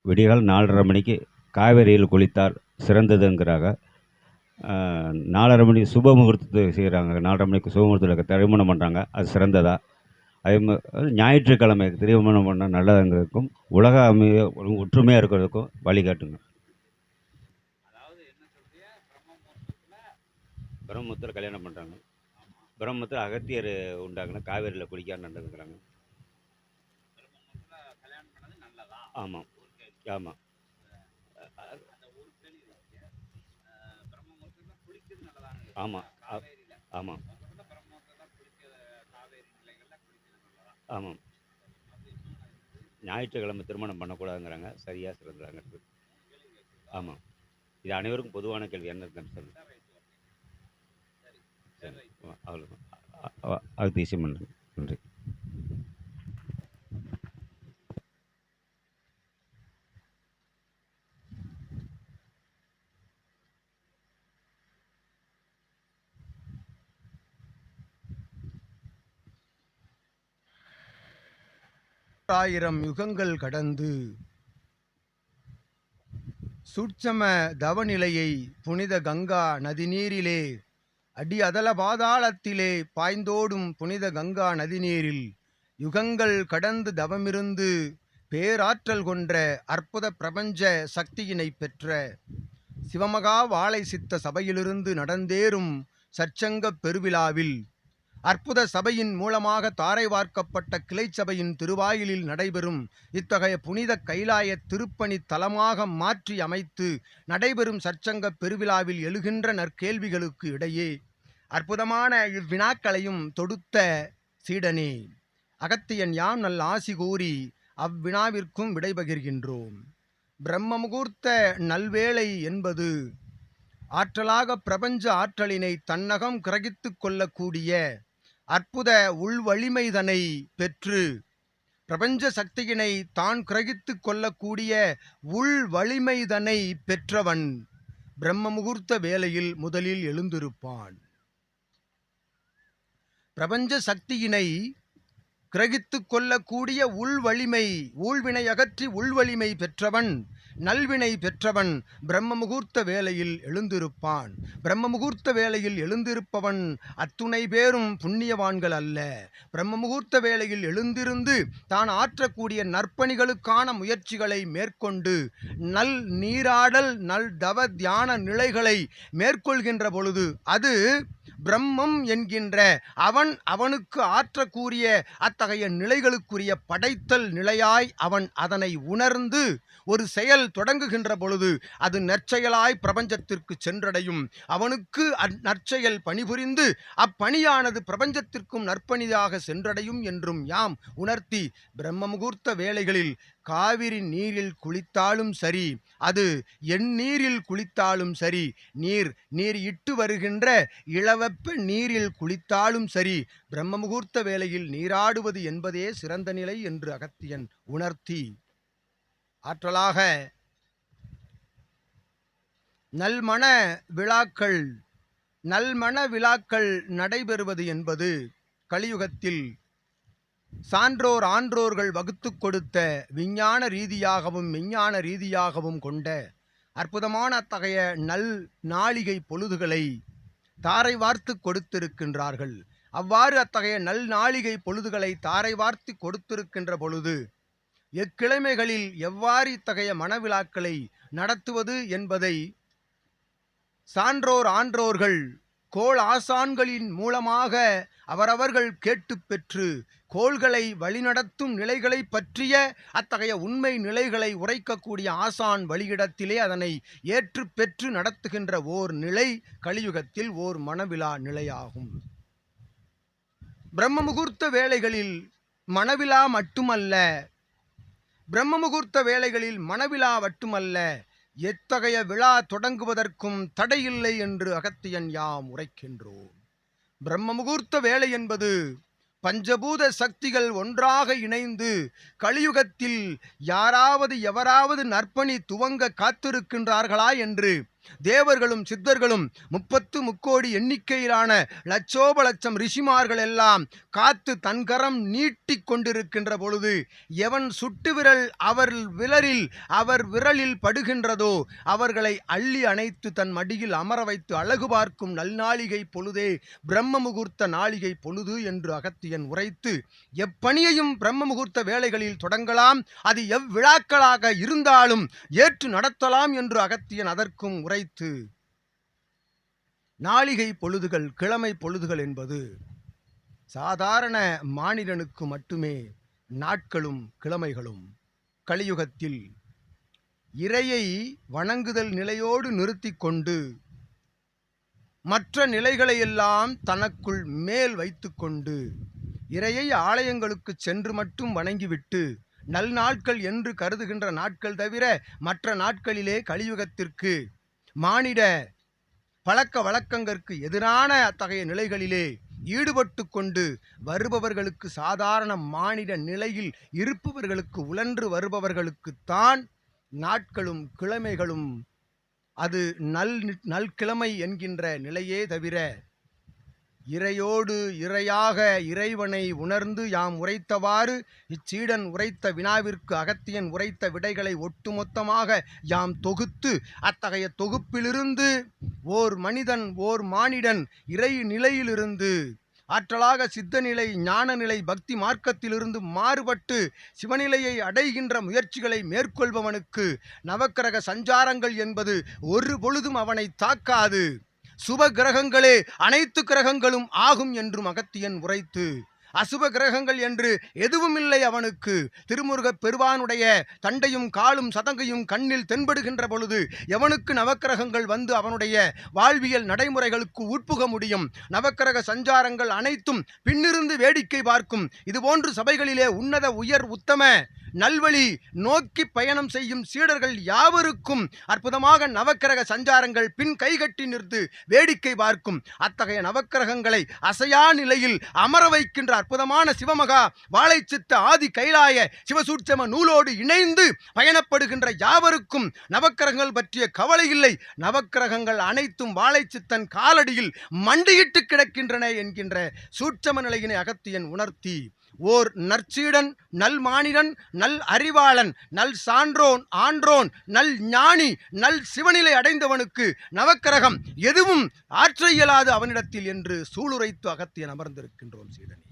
விடிகால் 4:30 மணிக்கு காவேரியில் குளித்தால் சிறந்ததுங்கிறாங்க. 4:30 மணி சுப முகூர்த்தத்துக்கு செய்கிறாங்க. 4:30 மணிக்கு சுப முகூர்த்தத்தில் திருமணம் பண்ணுறாங்க. அது சிறந்ததா? அதே மாதிரி ஞாயிற்றுக்கிழமை திருமணம் பண்ணால் நல்லதுங்கிறதுக்கும் உலக அமைதி ஒற்றுமையாக இருக்கிறதுக்கும் வழிகாட்டுங்க. பிரம்மபுரத்தில் கல்யாணம் பண்ணுறாங்க. பிரம்மபுரத்தில் அகத்தியர் உண்டாக்குனா காவேரியில் குளிக்க நல்லதுங்கிறாங்க. ஆமாம் ஆமாம் ஆமாம் ஆமாம் ஆமாம். ஞாயிற்றுக்கிழமை திருமணம் பண்ணக்கூடாதுங்கிறாங்க. சரியாக சிறந்தாங்க. ஆமாம். இது அனைவருக்கும் பொதுவான கேள்வி. என்ன சார்? சரி, அவ்வளோதான். அது தேசியம் பண்ணுறேன். நன்றி. ஆயிரம் யுகங்கள் கடந்து சூட்சம தவநிலையை புனித கங்கா நதிநீரிலே அடி அதல பாதாளத்திலே பாய்ந்தோடும் புனித கங்கா நதிநீரில் யுகங்கள் கடந்து தவமிருந்து பேராற்றல் கொன்ற அற்புத பிரபஞ்ச சக்தியினை பெற்ற சிவமகா வாழை சித்த சபையிலிருந்து நடந்தேறும் சற்சங்க பெருவிழாவில் அற்புத சபையின் மூலமாக தாரை வார்க்கப்பட்ட கிளை சபையின் திருவாயிலில் நடைபெறும் இத்தகைய புனித கைலாய திருப்பணி தலமாக மாற்றி அமைத்து நடைபெறும் சற்சங்க பெருவிழாவில் எழுகின்ற நற்கேள்விகளுக்கு இடையே அற்புதமான இவ்வினாக்களையும் தொடுத்த சீடனே அகத்தியன் யாம் நல் ஆசி கூறி அவ்வினாவிற்கும் விடைபகிர்கின்றோம். பிரம்ம முகூர்த்த நல்வேளை என்பது ஆற்றலாக பிரபஞ்ச ஆற்றலினை தன்னகம் கிரகித்து கொள்ளக்கூடிய அற்புத உள்வலிமைதனை பெற்று பிரபஞ்ச சக்தியினை தான் கிரகித்து கொள்ளக்கூடிய உள் வலிமைதனை பெற்றவன் பிரம்ம முகூர்த்த வேளையில் முதலில் எழுந்திருப்பான். பிரபஞ்ச சக்தியினை கிரகித்து கொள்ளக்கூடிய உள்வலிமை, ஊழ்வினை அகற்றி உள்வலிமை பெற்றவன், நல்வினை பெற்றவன் பிரம்ம முகூர்த்த வேளையில் எழுந்திருப்பான். பிரம்ம முகூர்த்த வேளையில் எழுந்திருப்பவன் அத்துணை பேரும் புண்ணியவான்கள் அல்ல. பிரம்ம முகூர்த்த வேளையில் எழுந்திருந்து தான் ஆற்றக்கூடிய நற்பணிகளுக்கான முயற்சிகளை மேற்கொண்டு நல் நீராடல் நல் தவ தியான நிலைகளை மேற்கொள்கின்ற பொழுது அது பிரம்மம் என்கின்ற அவனுக்கு ஆற்றக்கூடிய அத்தகைய நிலைகளுக்குரிய படைத்தல் நிலையாய் அவன் அதனை உணர்ந்து ஒரு செயல் தொடங்குகின்ற பொழுது அது நற்செயலாய் பிரபஞ்சத்திற்கு சென்றடையும். அவனுக்கு நற்செயல் பணிபுரிந்து அப்பணியானது பிரபஞ்சத்திற்கும் நற்பணியாக சென்றடையும் என்றும் யாம் உணர்த்தி பிரம்ம முகூர்த்த வேளைகளில் காவிரி நீரில் குளித்தாலும் சரி, அது எண்ணீரில் குளித்தாலும் சரி, நீர் இட்டு வருகின்ற இளவெப்ப நீரில் குளித்தாலும் சரி, பிரம்ம முகூர்த்த வேளையில் நீராடுவது என்பதே சிறந்த நிலை என்று அகத்தியன் உணர்த்தி ஆற்றலாக நல்மண விழாக்கள் நடைபெறுவது என்பது கலியுகத்தில் சான்றோர் ஆன்றோர்கள் வகுத்து கொடுத்த விஞ்ஞான ரீதியாகவும் விஞ்ஞான ரீதியாகவும் கொண்ட அற்புதமான அத்தகைய நல் நாளிகை பொழுதுகளை தாரை வார்த்து கொடுத்திருக்கின்றார்கள். அவ்வாறு அத்தகைய நல் நாளிகை பொழுதுகளை தாரை வார்த்து கொடுத்திருக்கின்ற பொழுது எக்கிழமைகளில் எவ்வாறு இத்தகைய மனவிழாக்களை நடத்துவது என்பதை சான்றோர் ஆன்றோர்கள் கோள் ஆசான்களின் மூலமாக அவரவர்கள் கேட்டு பெற்று கோள்களை வழிநடத்தும் நிலைகளை பற்றிய அத்தகைய உண்மை நிலைகளை உரைக்கக்கூடிய ஆசான் வழியிடத்திலே அதனை ஏற்று பெற்று நடத்துகின்ற ஓர் நிலை கலியுகத்தில் ஓர் மனவிழா நிலையாகும். பிரம்ம முகூர்த்த வேளைகளில் மனவிழா மட்டுமல்ல, பிரம்ம முகூர்த்த வேளைகளில் மனவிழா மட்டுமல்ல, எத்தகைய விழா தொடங்குவதற்கும் தடையில்லை என்று அகத்தியன் யாம் உரைக்கின்றோம். பிரம்ம முகூர்த்த வேளை என்பது பஞ்சபூத சக்திகள் ஒன்றாக இணைந்து கலியுகத்தில் எவராவது நற்பணி துவங்க காத்திருக்கின்றார்களா என்று தேவர்களும் சித்தர்களும் 30 எண்ணிக்கையிலான லட்சோப லட்சம் ரிஷிமார்கள் எல்லாம் காத்து தன்கரம் நீட்டிக் கொண்டிருக்கின்ற பொழுது எவன் சுட்டு விரல் அவர் விரலில் படுகின்றதோ அவர்களை அள்ளி அணைத்து தன் மடியில் அமர வைத்து அழகு பார்க்கும் நல்நாளிகை பொழுதே பிரம்ம முகூர்த்த நாளிகை பொழுது என்று அகத்தியன் உரைத்து, எப்பணியையும் பிரம்ம முகூர்த்த வேளைகளில் தொடங்கலாம், அது எவ்விழாக்களாக இருந்தாலும் ஏற்று நடத்தலாம் என்று அகத்தியன் அதற்கும் உரைத்து, நாளிகை பொழுதுகள் கிழமை பொழுதுகள் என்பது சாதாரண மானிடனுக்கு மட்டுமே நாட்களும் கிழமைகளும். கலியுகத்தில் இறையை வணங்குதல் நிலையோடு நிறுத்தி கொண்டு மற்ற நிலைகளையெல்லாம் தனக்குள் மேல் வைத்து கொண்டு இறையை ஆலயங்களுக்கு சென்று மட்டும் வணங்கிவிட்டு நல்நாட்கள் என்று கருதுகின்ற நாட்கள் தவிர மற்ற நாட்களிலே கலியுகத்திற்கு மானிட பழக்க வழக்கங்களுக்கு எதிரான அத்தகைய நிலைகளிலே ஈடுபட்டு கொண்டு வருபவர்களுக்கு, சாதாரண மானிட நிலையில் இருப்பவர்களுக்கு, உழன்று வருபவர்களுக்குத்தான் நாட்களும் கிழமைகளும் அது நல்கிழமை என்கின்ற நிலையே தவிர, இறையோடு இறையாக இறைவனை உணர்ந்து யாம் உரைத்தவாறு இச்சீடன் உரைத்த வினாவிற்கு அகத்தியன் உரைத்த விடைகளை ஒட்டுமொத்தமாக யாம் தொகுத்து, அத்தகைய தொகுப்பிலிருந்து ஓர் மனிதன் ஓர் மானிடன் இறை நிலையிலிருந்து ஆற்றலாக சித்த நிலை, ஞான நிலை, பக்தி மார்க்கத்திலிருந்து மாறுபட்டு சிவநிலையை அடைகின்ற முயற்சிகளை மேற்கொள்பவனுக்கு நவக்கிரக சஞ்சாரங்கள் என்பது ஒரு பொழுதும் அவனை தாக்காது. சுப கிரகங்களே அனைத்து கிரகங்களும் ஆகும் என்றும் அகத்தியன் உரைத்து, அசுப கிரகங்கள் என்று எதுவும் இல்லை அவனுக்கு. திருமுருகப் பெருவானுடைய தண்டையும் காலும் சதங்கையும் கண்ணில் தென்படுகின்ற பொழுது எவனுக்கு நவக்கிரகங்கள் வந்து அவனுடைய வாழ்வியல் நடைமுறைகளுக்கு உட்புக முடியும்? நவக்கிரக சஞ்சாரங்கள் அனைத்தும் பின்னிருந்து வேடிக்கை பார்க்கும். இதுபோன்று சபைகளிலே உன்னத உயர் உத்தம நல்வழி நோக்கி பயணம் செய்யும் சீடர்கள் யாவருக்கும் அற்புதமாக நவக்கிரக சஞ்சாரங்கள் பின் கைகட்டி நிறுத்து வேடிக்கை பார்க்கும். அத்தகைய நவக்கிரகங்களை அசையா நிலையில் அமர வைக்கின்ற அற்புதமான சிவமகா வாழைச்சித்த ஆதி கைலாய சிவசூட்சம நூலோடு இணைந்து பயணப்படுகின்ற யாவருக்கும் நவக்கிரகங்கள் பற்றிய கவலை இல்லை. நவக்கிரகங்கள் அனைத்தும் வாழைச்சித்தன் காலடியில் மண்டியிட்டு கிடக்கின்றன என்கின்ற சூட்சம நிலையினை அகத்தியன் உணர்த்தி, ஓர் நற்சீடன், நல் மானிடன், நல் அறிவாளன், நல் சான்றோன், ஆன்றோன், நல் ஞானி, நல் சிவநிலை அடைந்தவனுக்கு நவக்கிரகம் எதுவும் ஆற்ற இயலாது அவனிடத்தில் என்று சூளுரைத்து அகத்தியன் அமர்ந்திருக்கின்றோம் சீடனே.